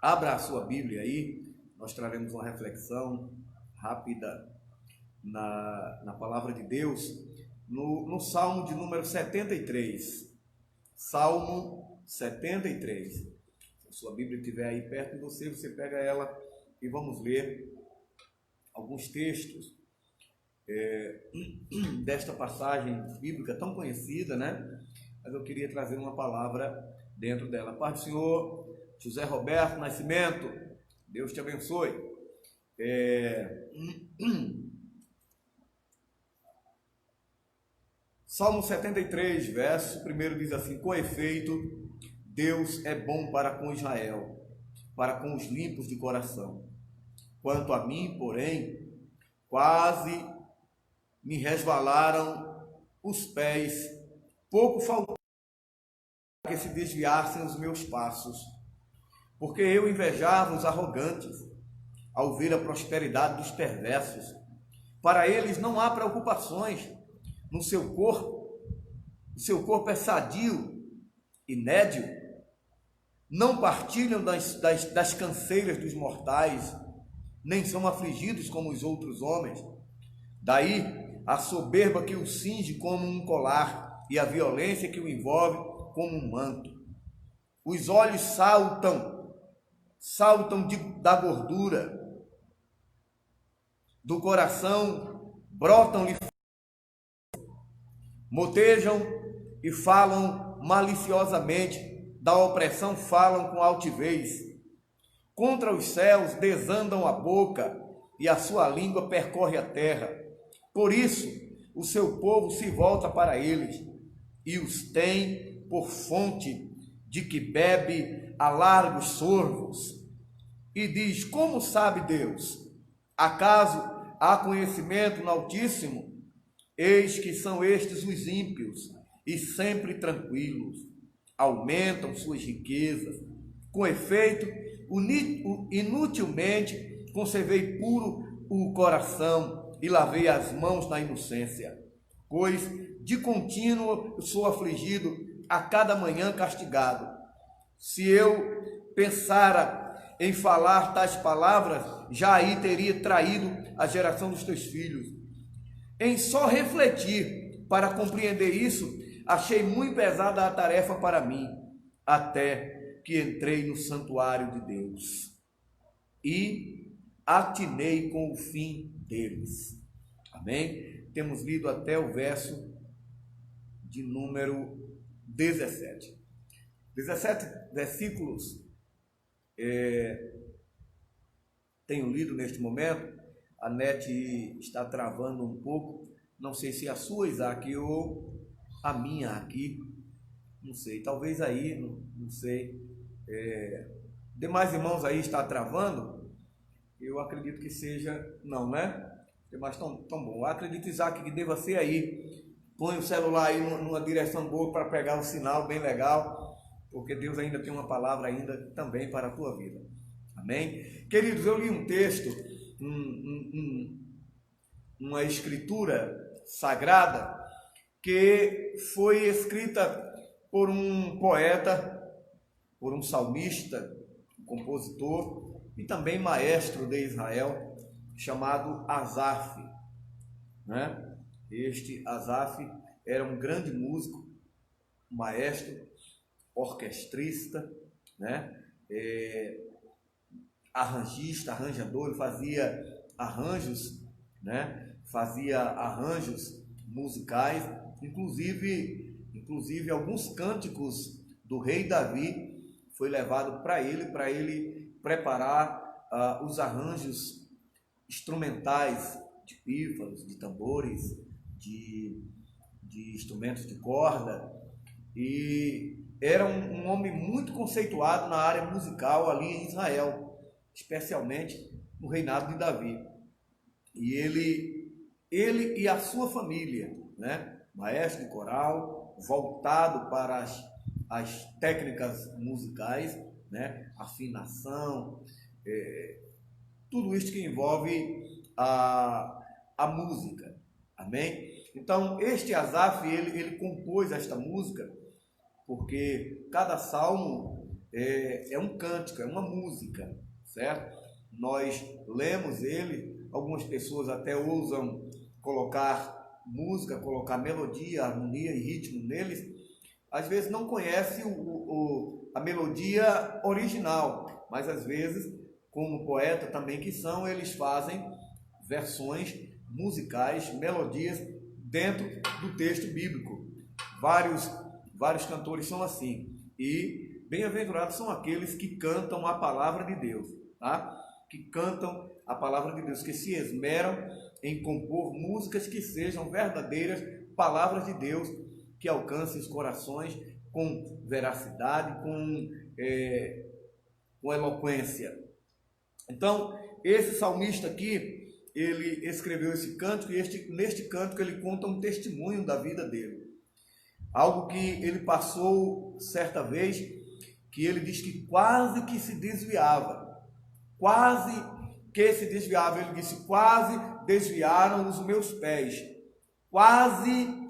Abra a sua Bíblia aí, nós traremos uma reflexão rápida na palavra de Deus, no Salmo de número 73. Salmo 73. Se a sua Bíblia estiver aí perto de você, você pega ela e vamos ler alguns textos desta passagem bíblica tão conhecida, né? Mas eu queria trazer uma palavra dentro dela. Pai do Senhor, José Roberto Nascimento, Deus te abençoe. Salmo 73, verso 1 diz assim: com efeito, Deus é bom para com Israel, para com os limpos de coração. Quanto a mim, porém, quase me resvalaram os pés, pouco faltou que se desviassem os meus passos, porque eu invejava os arrogantes, ao ver a prosperidade dos perversos. Para eles não há preocupações no seu corpo, o seu corpo é sadio e nédio, não partilham das canseiras dos mortais, nem são afligidos como os outros homens. Daí a soberba que o cinge como um colar e a violência que o envolve como um manto. Os olhos saltam da gordura, do coração brotam-lhe, motejam e falam maliciosamente, da opressão falam com altivez. Contra os céus desandam a boca e a sua língua percorre a terra. Por isso, o seu povo se volta para eles e os tem por fonte de que bebe a largos sorvos. E diz: como sabe Deus? Acaso há conhecimento no Altíssimo? Eis que são estes os ímpios e sempre tranquilos, aumentam suas riquezas. Com efeito, inutilmente conservei puro o coração e lavei as mãos na inocência, pois de contínuo sou afligido, a cada manhã castigado. Se eu pensara em falar tais palavras, já aí teria traído a geração dos teus filhos. Em só refletir para compreender isso, achei muito pesada a tarefa para mim, até que entrei no santuário de Deus e atinei com o fim deles. Amém? Temos lido até o verso de número 17. 17 versículos tenho lido neste momento. A net está travando um pouco. Não sei se a sua, Isaac, ou a minha aqui. Não sei, talvez aí, não sei. Demais irmãos aí está travando? Eu acredito que seja, não, né? Demais tão bom. Eu acredito, Isaac, que deva ser aí. Põe o celular aí numa direção boa para pegar um sinal bem legal, porque Deus ainda tem uma palavra ainda também para a tua vida. Amém? Queridos, eu li um texto, uma escritura sagrada que foi escrita por um poeta, por um salmista, um compositor e também maestro de Israel, chamado Asaf, né? Este Asaf era um grande músico, maestro, orquestrista, né? Arranjista, arranjador, ele fazia arranjos, né? Fazia arranjos musicais, inclusive alguns cânticos do rei Davi foi levado para ele preparar os arranjos instrumentais de pífanos, de tambores, de instrumentos de corda, e era um homem muito conceituado na área musical ali em Israel, especialmente no reinado de Davi. E ele e a sua família, né? Maestro de coral, voltado para as técnicas musicais, né? Afinação, tudo isso que envolve a música. Amém? Então, este Asaf, ele compôs esta música, porque cada salmo é um cântico, é uma música, certo? Nós lemos ele, algumas pessoas até ousam colocar música, colocar melodia, harmonia e ritmo neles, às vezes não conhece a melodia original, mas às vezes, como poeta também que são, eles fazem versões musicais, melodias dentro do texto bíblico. Vários cantores são assim. E bem-aventurados são aqueles que cantam a palavra de Deus, tá? Que cantam a palavra de Deus, que se esmeram em compor músicas que sejam verdadeiras palavras de Deus, que alcancem os corações com veracidade, com eloquência. Então, esse salmista aqui, ele escreveu esse cântico, e neste cântico ele conta um testemunho da vida dele. Algo que ele passou certa vez, que ele diz que quase que se desviava. Ele disse, quase desviaram os meus pés. Quase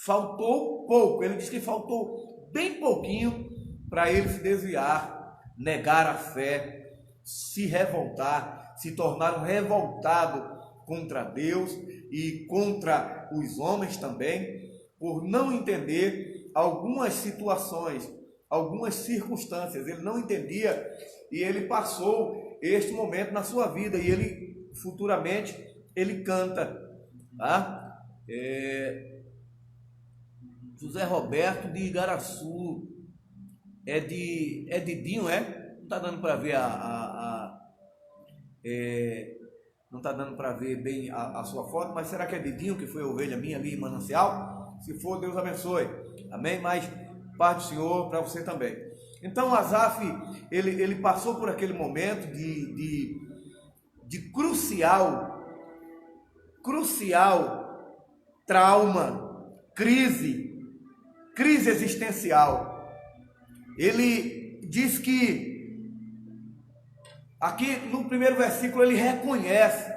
faltou pouco. Ele disse que faltou bem pouquinho para ele se desviar, negar a fé, se revoltar, se tornar um revoltado contra Deus e contra os homens também, por não entender algumas situações, algumas circunstâncias. Ele não entendia e ele passou este momento na sua vida e ele futuramente ele canta, tá? José Roberto de Igaraçu, é Didinho, é? Não está dando para ver não está dando para ver bem a sua foto, mas será que é Didinho que foi a ovelha minha ali em Manancial? Se for, Deus abençoe, amém? Mas paz do Senhor para você também. Então Asaf, ele passou por aquele momento de crucial trauma, crise existencial. Ele diz que, aqui no primeiro versículo, ele reconhece,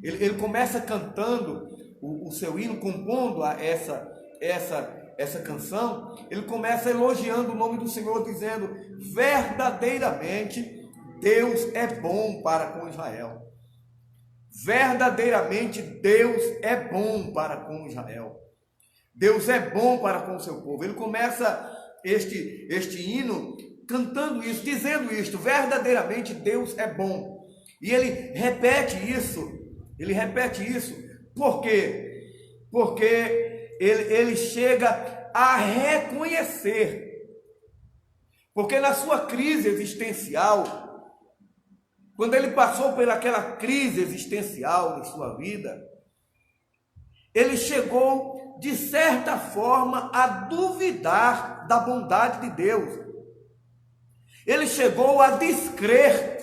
ele começa cantando o seu hino, compondo essa canção, ele começa elogiando o nome do Senhor, dizendo, verdadeiramente Deus é bom para com Israel. Verdadeiramente Deus é bom para com Israel. Deus é bom para com o seu povo. Ele começa este hino cantando isso, dizendo isto, verdadeiramente Deus é bom. E ele repete isso, por quê? Porque ele chega a reconhecer, porque na sua crise existencial, quando ele passou por aquela crise existencial em sua vida, ele chegou, de certa forma, a duvidar da bondade de Deus. Ele chegou a descrer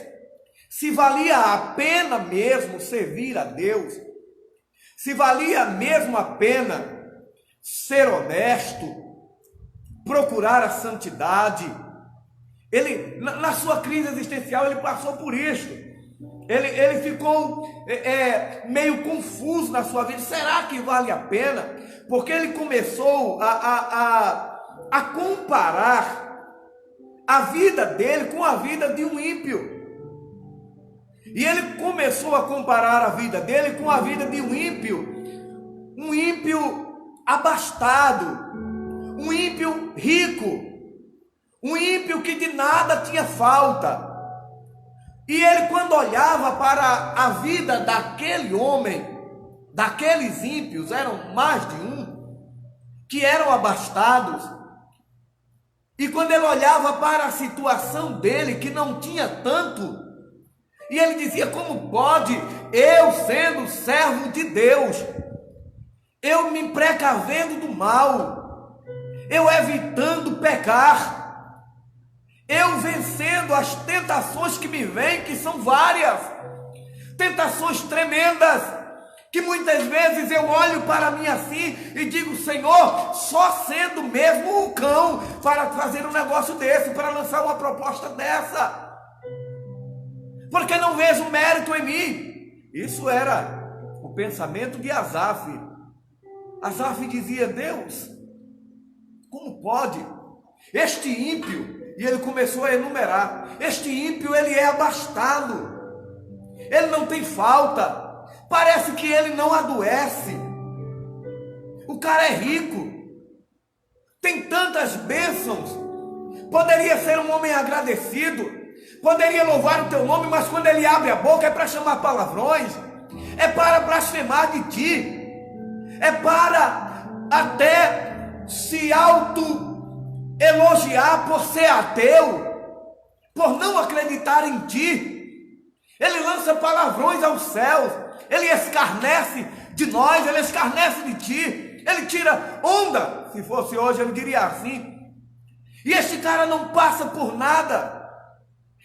se valia a pena mesmo servir a Deus, se valia mesmo a pena ser honesto, procurar a santidade. Ele, na sua crise existencial, ele passou por isso. Ele ficou meio confuso na sua vida. Será que vale a pena? Porque ele começou a comparar a vida dele com a vida de um ímpio. E ele começou a comparar a vida dele com a vida de um ímpio abastado, um ímpio rico, um ímpio que de nada tinha falta. E ele, quando olhava para a vida daquele homem, daqueles ímpios, eram mais de um, que eram abastados, e quando ele olhava para a situação dele, que não tinha tanto, e ele dizia, como pode, eu sendo servo de Deus, eu me precavendo do mal, eu evitando pecar, eu vencendo as tentações que me vêm, que são várias, tentações tremendas, que muitas vezes eu olho para mim assim e digo, Senhor, só sendo mesmo um cão para fazer um negócio desse, para lançar uma proposta dessa, porque não vejo mérito em mim. Isso era o pensamento de Asaf. Asaf dizia, Deus, como pode este ímpio E ele começou a enumerar. Este ímpio, ele é abastado. Ele não tem falta. Parece que ele não adoece. O cara é rico. Tem tantas bênçãos. Poderia ser um homem agradecido. Poderia louvar o teu nome, mas quando ele abre a boca é para chamar palavrões. É para blasfemar de ti. É para até se auto-elogiar por ser ateu, por não acreditar em ti. Ele lança palavrões aos céus, ele escarnece de nós, ele escarnece de ti, ele tira onda. Se fosse hoje, ele diria assim. E este cara não passa por nada,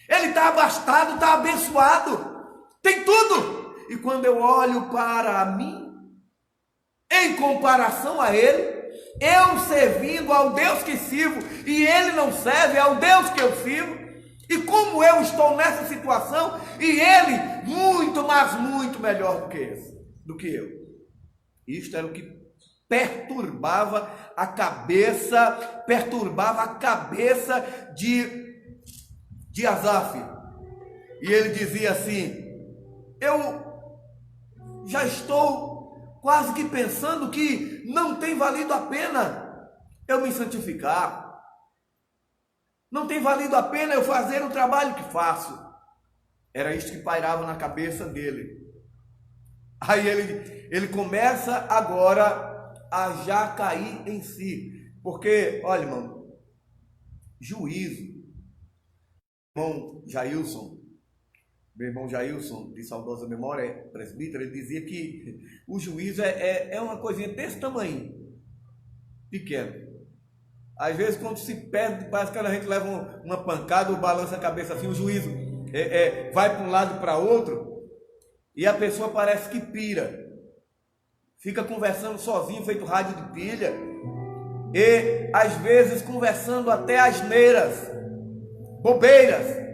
ele está abastado, está abençoado, tem tudo. E quando eu olho para mim, em comparação a ele, eu servindo ao Deus que sirvo, e ele não serve ao Deus que eu sirvo, e como eu estou nessa situação, e ele muito, mas muito melhor do que eu. Isto era o que perturbava a cabeça de Asaf. E ele dizia assim: eu já estou quase que pensando que não tem valido a pena eu me santificar. Não tem valido a pena eu fazer o trabalho que faço. Era isso que pairava na cabeça dele. Aí ele começa agora a já cair em si. Porque, olha, irmão, juízo. Meu irmão Jailson, de saudosa memória, presbítero, ele dizia que o juízo é uma coisinha desse tamanho, pequeno. Às vezes, quando se perde, parece que a gente leva uma pancada ou balança a cabeça assim, o juízo vai para um lado e para outro, e a pessoa parece que pira. Fica conversando sozinho, feito rádio de pilha, e às vezes conversando até asneiras, bobeiras,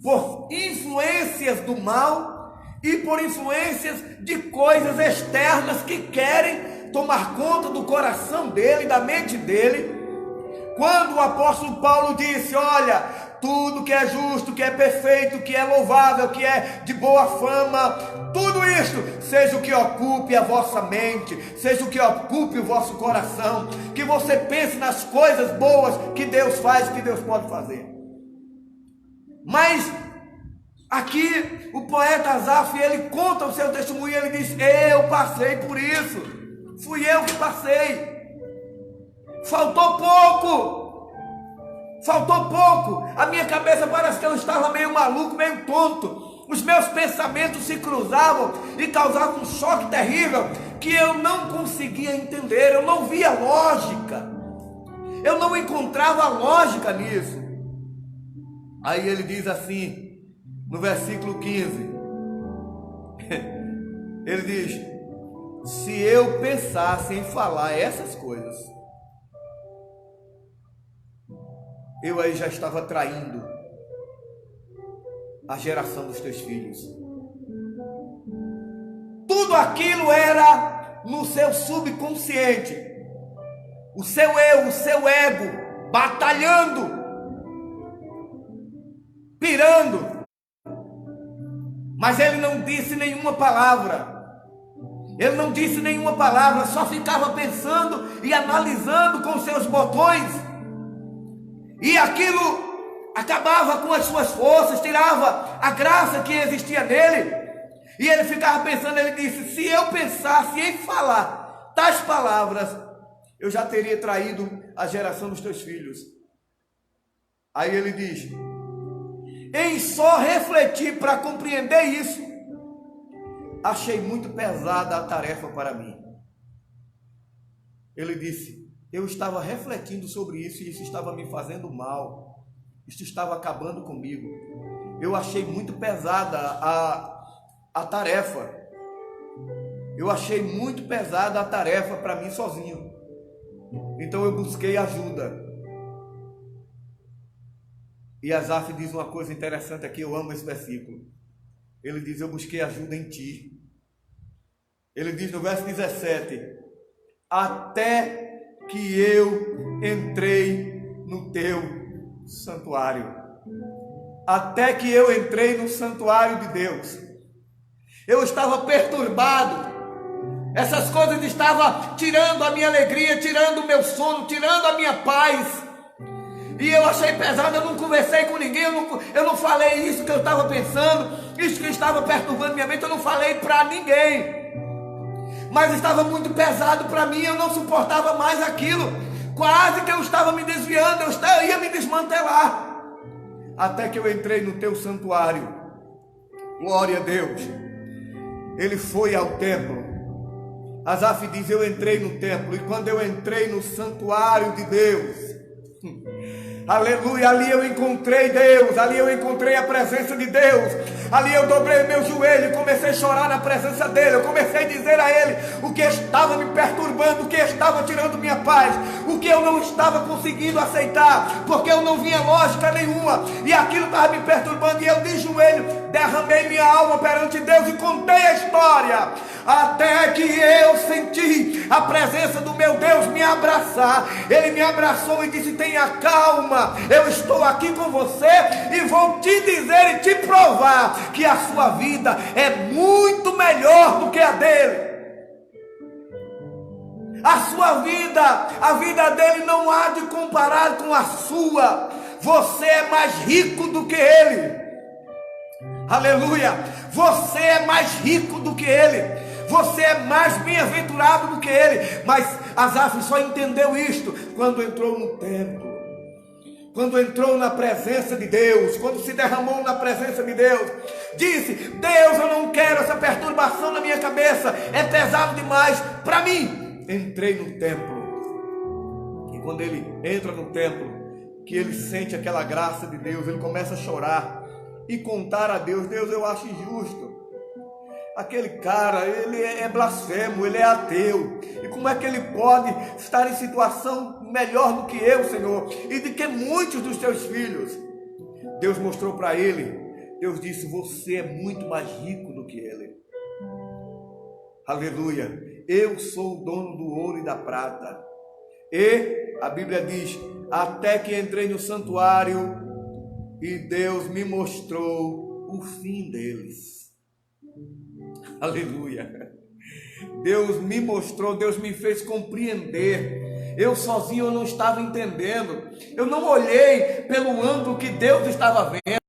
por influências do mal e por influências de coisas externas que querem tomar conta do coração dele, da mente dele. Quando o apóstolo Paulo disse: olha, tudo que é justo, que é perfeito, que é louvável, que é de boa fama, tudo isto, seja o que ocupe a vossa mente, seja o que ocupe o vosso coração, que você pense nas coisas boas que Deus faz, que Deus pode fazer. Mas aqui o poeta Asaf, ele conta o seu testemunho, ele diz: eu passei por isso, fui eu que passei, faltou pouco, a minha cabeça parece que eu estava meio maluco, meio tonto, os meus pensamentos se cruzavam e causavam um choque terrível, que eu não conseguia entender, eu não via lógica, eu não encontrava lógica nisso. Aí ele diz assim, no versículo 15, ele diz: se eu pensasse em falar essas coisas, eu aí já estava traindo a geração dos teus filhos. Tudo aquilo era no seu subconsciente, o seu eu, o seu ego, batalhando, pirando, mas ele não disse nenhuma palavra, só ficava pensando e analisando com seus botões, e aquilo acabava com as suas forças, tirava a graça que existia nele, e ele ficava pensando. Ele disse: se eu pensasse em falar tais palavras, eu já teria traído a geração dos teus filhos. Aí ele diz: em só refletir para compreender isso, achei muito pesada a tarefa para mim. Ele disse: eu estava refletindo sobre isso e isso estava me fazendo mal, isso estava acabando comigo. Eu achei muito pesada a tarefa, eu achei muito pesada a tarefa para mim sozinho, então eu busquei ajuda. E Asaf diz uma coisa interessante aqui, eu amo esse versículo. Ele diz: eu busquei ajuda em ti. Ele diz no verso 17: até que eu entrei no teu santuário. Até que eu entrei no santuário de Deus, eu estava perturbado. Essas coisas estavam tirando a minha alegria, tirando o meu sono, tirando a minha paz. E eu achei pesado, eu não conversei com ninguém, eu não falei isso que eu estava pensando, isso que estava perturbando minha mente, eu não falei para ninguém. Mas estava muito pesado para mim, eu não suportava mais aquilo. Quase que eu estava me desviando, eu ia me desmantelar. Até que eu entrei no teu santuário. Glória a Deus. Ele foi ao templo. Asaf diz, eu entrei no templo. E quando eu entrei no santuário de Deus, aleluia, ali eu encontrei Deus, ali eu encontrei a presença de Deus, ali eu dobrei meu joelho e comecei a chorar na presença dele. Eu comecei a dizer a ele o que estava me perturbando, o que estava tirando minha paz, o que eu não estava conseguindo aceitar, porque eu não vinha lógica nenhuma, e aquilo estava me perturbando, e eu de joelho derramei minha alma perante Deus e contei a história, até que eu senti a presença do meu Deus me abraçar. Ele me abraçou e disse, tenha calma, eu estou aqui com você e vou te dizer e te provar que a sua vida é muito melhor do que a dele. A sua vida, a vida dele não há de comparar com a sua. Você é mais rico do que ele. Aleluia, você é mais rico do que ele, você é mais bem-aventurado do que ele. Mas Asaf só entendeu isto quando entrou no templo, quando entrou na presença de Deus, quando se derramou na presença de Deus. Disse, Deus, eu não quero essa perturbação na minha cabeça, é pesado demais para mim. Entrei no templo, e quando ele entra no templo, que ele sente aquela graça de Deus, ele começa a chorar e contar a Deus, Deus, eu acho injusto. Aquele cara, ele é blasfemo, ele é ateu. E como é que ele pode estar em situação melhor do que eu, Senhor? E de que muitos dos teus filhos? Deus mostrou para ele. Deus disse, você é muito mais rico do que ele. Aleluia. Eu sou o dono do ouro e da prata. E a Bíblia diz, até que entrei no santuário e Deus me mostrou o fim deles. Aleluia. Deus me mostrou, Deus me fez compreender. Eu sozinho eu não estava entendendo. Eu não olhei pelo ângulo que Deus estava vendo.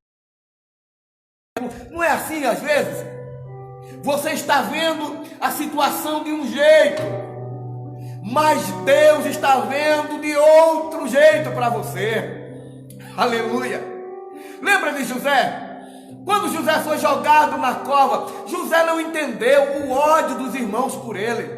Não é assim às vezes? Você está vendo a situação de um jeito, mas Deus está vendo de outro jeito para você. Aleluia. Lembra de José? Quando José foi jogado na cova, José não entendeu o ódio dos irmãos por ele.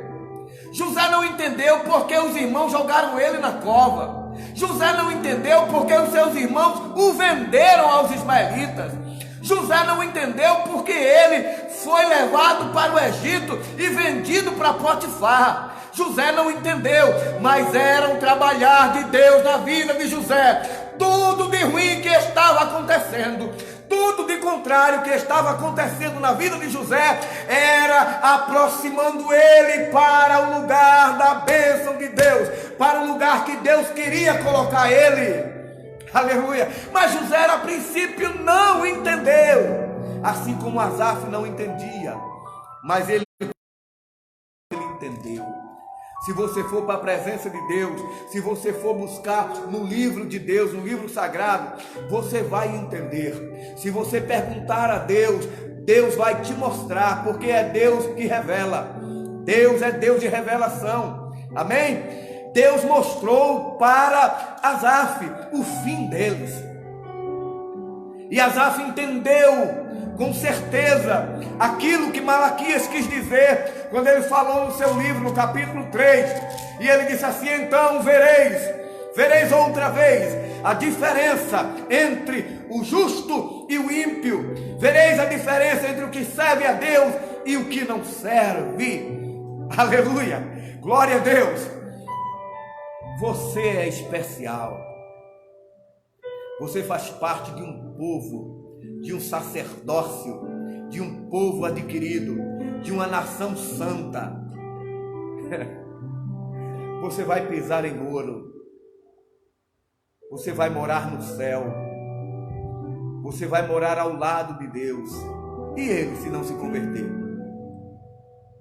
José não entendeu porque os irmãos jogaram ele na cova. José não entendeu porque os seus irmãos o venderam aos ismaelitas. José não entendeu porque ele foi levado para o Egito e vendido para Potifar. José não entendeu, mas era um trabalhar de Deus na vida de José. Tudo de ruim que estava acontecendo, tudo de contrário que estava acontecendo na vida de José, era aproximando ele para o lugar da bênção de Deus, para o lugar que Deus queria colocar ele. Aleluia. Mas José a princípio não entendeu, assim como Asaf não entendia, mas ele entendeu. Se você for para a presença de Deus, se você for buscar no livro de Deus, no livro sagrado, você vai entender. Se você perguntar a Deus, Deus vai te mostrar, porque é Deus que revela. Deus é Deus de revelação. Amém? Deus mostrou para Asaf o fim deles. E Asaf entendeu com certeza aquilo que Malaquias quis dizer quando ele falou no seu livro, no capítulo 3, e ele disse assim: então vereis outra vez a diferença entre o justo e o ímpio, vereis a diferença entre o que serve a Deus e o que não serve. Aleluia, glória a Deus. Você é especial, você faz parte de um povo, de um sacerdócio, de um povo adquirido, de uma nação santa. Você vai pisar em ouro, Você vai morar no céu. Você vai morar ao lado de Deus. E ele, se não se converter,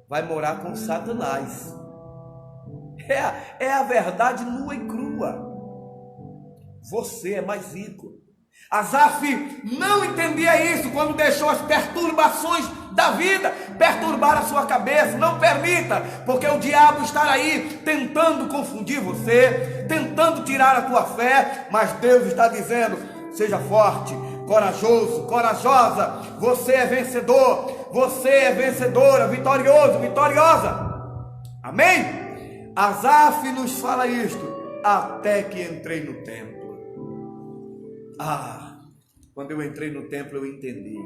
vai morar com Satanás. É a verdade nua e crua. Você é mais rico. Asaf não entendia isso quando deixou as perturbações da vida perturbar a sua cabeça. Não permita, porque o diabo está aí tentando confundir você, tentando tirar a tua fé, mas Deus está dizendo: seja forte, corajoso, corajosa, você é vencedor, você é vencedora, vitorioso, vitoriosa. Amém? Asaf nos fala isto: até que entrei no templo. Quando eu entrei no templo eu entendi.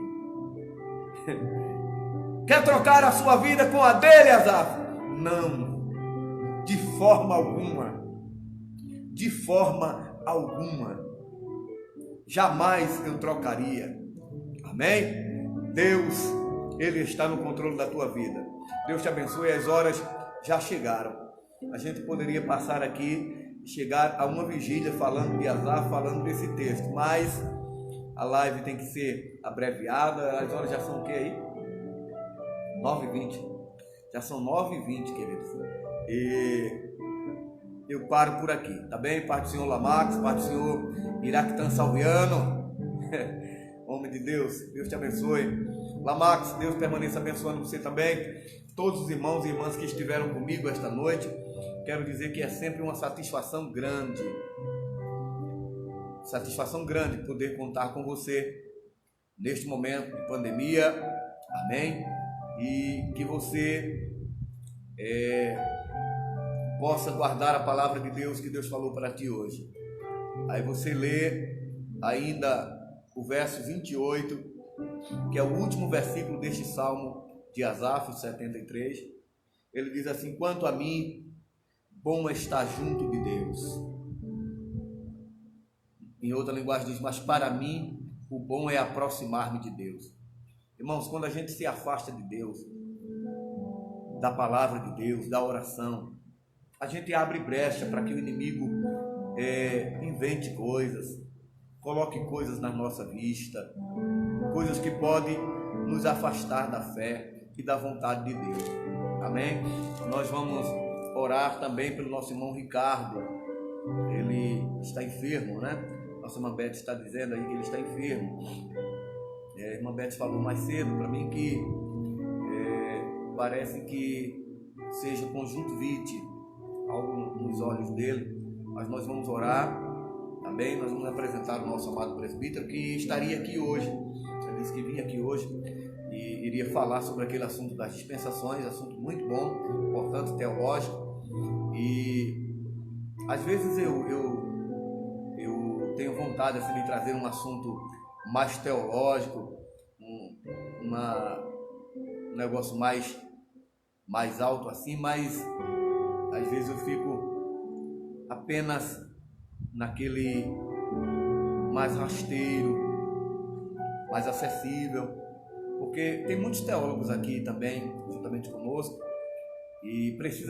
Quer trocar a sua vida com a dele, Asaf? Não, de forma alguma. De forma alguma. Jamais eu trocaria. Amém? Deus, Ele está no controle da tua vida. Deus te abençoe. As horas já chegaram. A gente poderia passar aqui, chegar a uma vigília falando de Asaf, falando desse texto, mas a live tem que ser abreviada. As horas já são o que aí? 9h20. Já são 9h20, queridos. E eu paro por aqui, tá bem? Pai do Senhor Lamax, Pai do Senhor Iractan Salviano. Homem de Deus, Deus te abençoe. Lamax, Deus permaneça abençoando você também. Todos os irmãos e irmãs que estiveram comigo esta noite, quero dizer que é sempre uma satisfação grande poder contar com você neste momento de pandemia. Amém? E que você possa guardar a palavra de Deus que Deus falou para ti hoje. Aí você lê ainda o verso 28, que é o último versículo deste Salmo de Asaf, 73. Ele diz assim: quanto a mim, bom é estar junto de Deus. Em outra linguagem diz: mas para mim, o bom é aproximar-me de Deus. Irmãos, quando a gente se afasta de Deus, da palavra de Deus, da oração, a gente abre brecha para que o inimigo invente coisas, coloque coisas na nossa vista, coisas que podem nos afastar da fé e da vontade de Deus. Amém? Nós vamos orar também pelo nosso irmão Ricardo. Ele está enfermo, né? Nossa irmã Beth está dizendo aí que ele está enfermo. A irmã Beth falou mais cedo para mim que parece que seja conjuntivite, algo nos olhos dele, mas nós vamos orar, tá bem? Nós vamos apresentar o nosso amado presbítero, que estaria aqui hoje. Ele disse que vinha aqui hoje e iria falar sobre aquele assunto das dispensações, assunto muito bom, importante, teológico. E às vezes eu tenho vontade assim, de trazer um assunto mais teológico, um negócio mais alto assim, mas às vezes eu fico apenas naquele mais rasteiro, mais acessível, porque tem muitos teólogos aqui também, juntamente conosco, e precisa